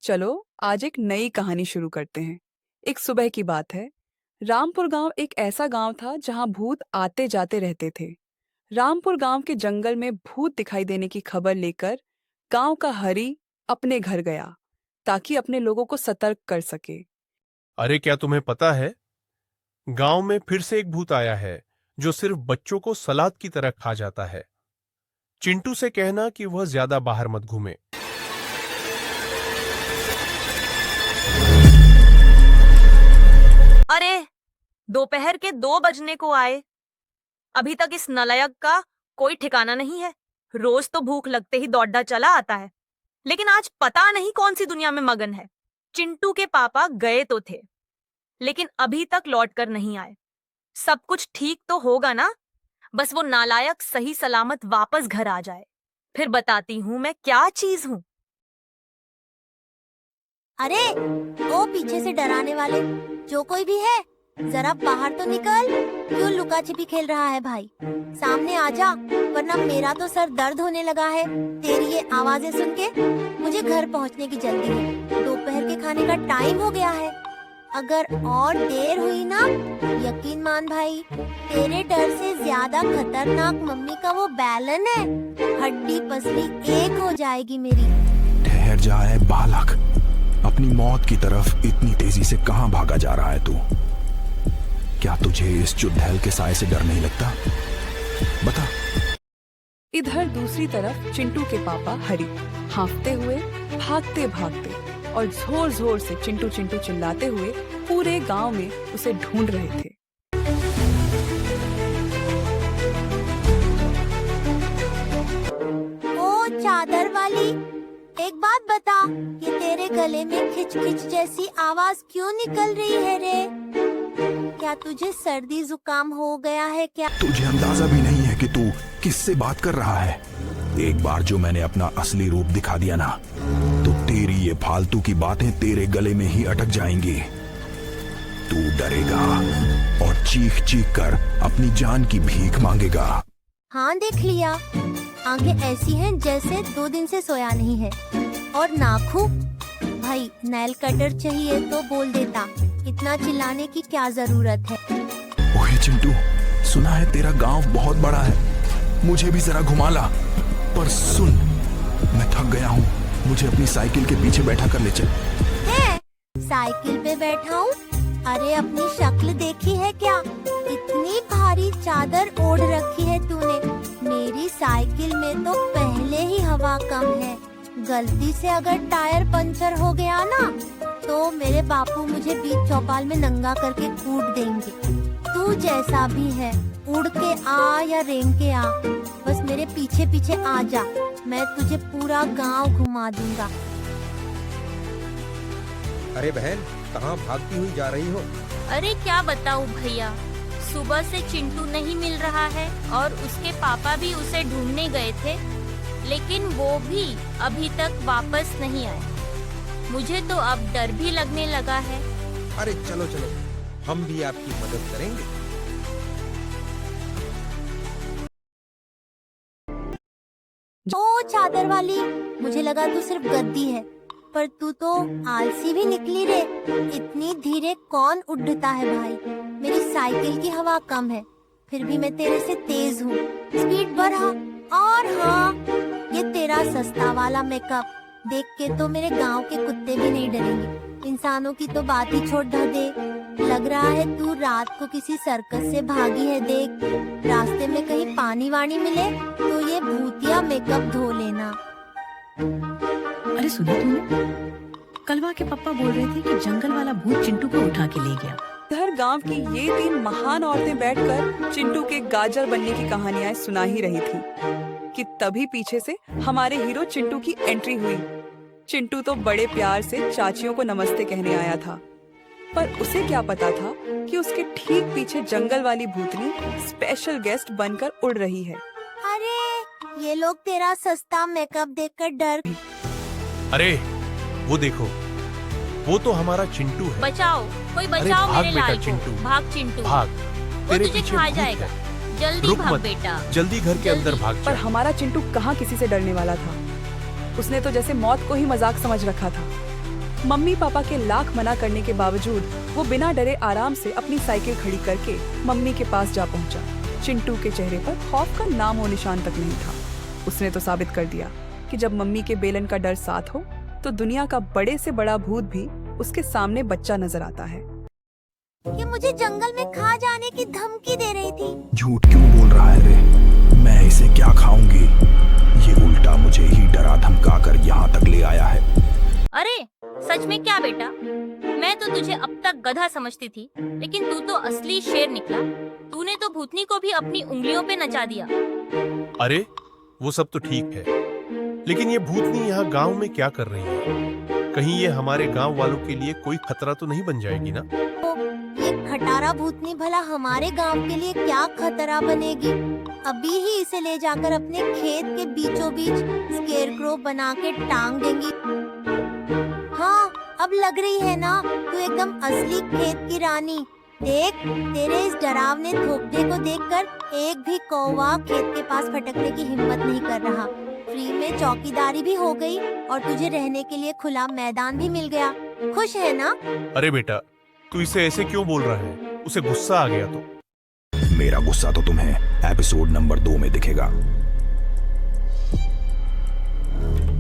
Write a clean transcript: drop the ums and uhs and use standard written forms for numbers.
चलो आज एक नई कहानी शुरू करते हैं। एक सुबह की बात है। रामपुर गांव एक ऐसा गांव था जहां भूत आते जाते रहते थे। रामपुर गांव के जंगल में भूत दिखाई देने की खबर लेकर गांव का हरी अपने घर गया ताकि अपने लोगों को सतर्क कर सके। अरे क्या तुम्हें पता है, गांव में फिर से एक भूत आया है जो सिर्फ बच्चों को सलाद की तरह खा जाता है। चिंटू से कहना कि वह ज्यादा बाहर मत घूमे। अरे, दोपहर के 2 बजने को आए। अभी तक इस नलायक का कोई ठिकाना नहीं है। रोज तो भूख लगते ही दौड़ता चला आता है, लेकिन आज पता नहीं कौन सी दुनिया में मगन है। चिंटू के पापा गए तो थे, लेकिन अभी तक लौट कर नहीं आए। सब कुछ ठीक तो होगा ना? बस वो नालायक सही सलामत वापस घर आ जाए, फिर बताती हूँ मैं क्या चीज हूँ। अरे ओ पीछे से डराने वाले, जो कोई भी है जरा बाहर तो निकल। क्यों लुका छिपी खेल रहा है भाई? सामने आ जा, वरना मेरा तो सर दर्द होने लगा है तेरी ये आवाजें सुन के। मुझे घर पहुंचने की जल्दी है, दोपहर के खाने का टाइम हो गया है। अगर और देर हुई ना, यकीन मान भाई, तेरे डर से ज्यादा खतरनाक मम्मी का वो बैलन है, हड्डी पसली एक हो जाएगी मेरी। ठहर जा है बालक, अपनी मौत की तरफ इतनी तेजी से कहां भागा जा रहा है तू? क्या तुझे इस चुड़ैल के साए से डर नहीं लगता? बता। इधर दूसरी तरफ चिंटू के पापा हरी हांफते हुए भागते भागते और जोर जोर से चिंटू चिंटू चिल्लाते हुए पूरे गांव में उसे ढूंढ रहे थे। ओ चादर वाली, एक बात बता, ये तेरे गले में खिच खिच जैसी आवाज क्यों निकल रही है रे? क्या तुझे सर्दी जुकाम हो गया है क्या? तुझे अंदाजा भी नहीं है कि तू किससे बात कर रहा है। एक बार जो मैंने अपना असली रूप दिखा दिया ना, तो तेरी ये फालतू की बातें तेरे गले में ही अटक जाएंगी। तू डरेगा और चीख चीख कर अपनी जान की भीख मांगेगा। हाँ देख लिया, आंखें ऐसी हैं जैसे 2 दिन से सोया नहीं है। और नाखून भाई, नेल कटर चाहिए तो बोल देता, इतना चिल्लाने की क्या जरूरत है? ओए चिंटू, सुना है तेरा गांव बहुत बड़ा है, मुझे भी जरा घुमा ला। पर सुन, मैं थक गया हूँ, मुझे अपनी साइकिल के पीछे बैठा कर ले चल। है? साइकिल पे बैठा हूँ? अरे अपनी शक्ल देखी है क्या? इतनी भारी चादर ओढ़ रखी है तूने। मेरी साइकिल में तो पहले ही हवा कम है। गलती से अगर टायर पंचर हो गया ना, तो मेरे बापू मुझे बीच चौपाल में नंगा करके कूट देंगे। तू जैसा भी है, उड़ के आ या रेंग के आ, बस मेरे पीछे पीछे आ जा, मैं तुझे पूरा गांव घुमा दूंगा। अरे बहन, कहाँ भागती हुई जा रही हो? अरे क्या बताऊं भैया, सुबह से चिंटू नहीं मिल रहा है और उसके पापा भी उसे ढूंढने गए थे, लेकिन वो भी अभी तक वापस नहीं आए। मुझे तो अब डर भी लगने लगा है। अरे चलो चलो, हम भी आपकी मदद करेंगे। ओ चादर वाली, मुझे लगा तू सिर्फ गद्दी है, पर तू तो आलसी भी निकली रे। इतनी धीरे कौन उड़ता है भाई? मेरी साइकिल की हवा कम है, फिर भी मैं तेरे से तेज हूँ। स्पीड बढ़ा। और हाँ, ये तेरा सस्ता वाला मेकअप देख के तो मेरे गांव के कुत्ते भी नहीं डरेंगे। इंसानों की तो बात ही छोड़ दे। लग रहा है तू रात को किसी सर्कस से भागी है। देख, रास्ते में कहीं पानी वानी मिले तो ये भूतिया मेकअप धो लेना। अरे सुना तूने? कलवा के पापा बोल रहे थे कि जंगल वाला भूत चिंटू को उठा के ले गया। इधर गांव की ये 3 महान औरतें बैठकर चिंटू के गाजर बनने की कहानियां सुना ही रही थी कि तभी पीछे से हमारे हीरो चिंटू की एंट्री हुई। चिंटू तो बड़े प्यार से चाचियों को नमस्ते कहने आया था, पर उसे क्या पता था कि उसके ठीक पीछे जंगल वाली भूतनी स्पेशल गेस्ट बनकर उड़ रही है। अरे ये लोग तेरा सस्ता मेकअप देखकर डर। अरे वो देखो, वो तो हमारा चिंटू है। बचाओ, कोई अरे बचाओ भाग मेरे बेटा लाल को। चिंटू, भाग चिंटू, भाग, वो तेरे तुझे पीछे खा भूत जाएगा। है। जल्दी रुक भाग मत, बेटा। जल्दी घर के अंदर भाग पर जा। हमारा चिंटू कहाँ किसी से डरने वाला था। उसने तो जैसे मौत को ही मजाक समझ रखा था। मम्मी पापा के लाख मना करने के बावजूद वो बिना डरे आराम से अपनी साइकिल खड़ी करके मम्मी के पास जा पहुंचा। चिंटू के चेहरे पर खौफ का नाम और निशान तक नहीं था। उसने तो साबित कर दिया कि जब मम्मी के बेलन का डर साथ हो तो दुनिया का बड़े से बड़ा भूत भी उसके सामने बच्चा नजर आता है। ये मुझे जंगल में खा जाने की धमकी दे रही थी। झूठ क्यों बोल रहा है रे? मैं इसे क्या खाऊंगी? ये उल्टा मुझे ही डरा धमका कर यहाँ तक ले आया है। अरे सच में क्या बेटा, मैं तो तुझे अब तक गधा समझती थी, लेकिन तू तो असली शेर निकला। तूने तो भूतनी को भी अपनी उंगलियों पे नचा दिया। अरे वो सब तो ठीक है, लेकिन ये भूतनी यहाँ गांव में क्या कर रही है? कहीं ये हमारे गांव वालों के लिए कोई खतरा तो नहीं बन जाएगी ना? ये खटारा भूतनी भला हमारे गांव के लिए क्या खतरा बनेगी? अभी ही इसे ले जाकर अपने खेत के बीचों बीच स्केरक्रो बना के टांग देंगी। हाँ, अब लग रही है ना तू एकदम असली खेत की रानी। देख, तेरे इस डरावने थोपटे को देखकर एक भी कौवा खेत के पास फटकने की हिम्मत नहीं कर रहा। फ्री में चौकीदारी भी हो गई और तुझे रहने के लिए खुला मैदान भी मिल गया। खुश है ना? अरे बेटा, तू इसे ऐसे क्यों बोल रहा है? उसे गुस्सा आ गया तो? मेरा गुस्सा तो तुम्हें एपिसोड नंबर 2 में दिखेगा।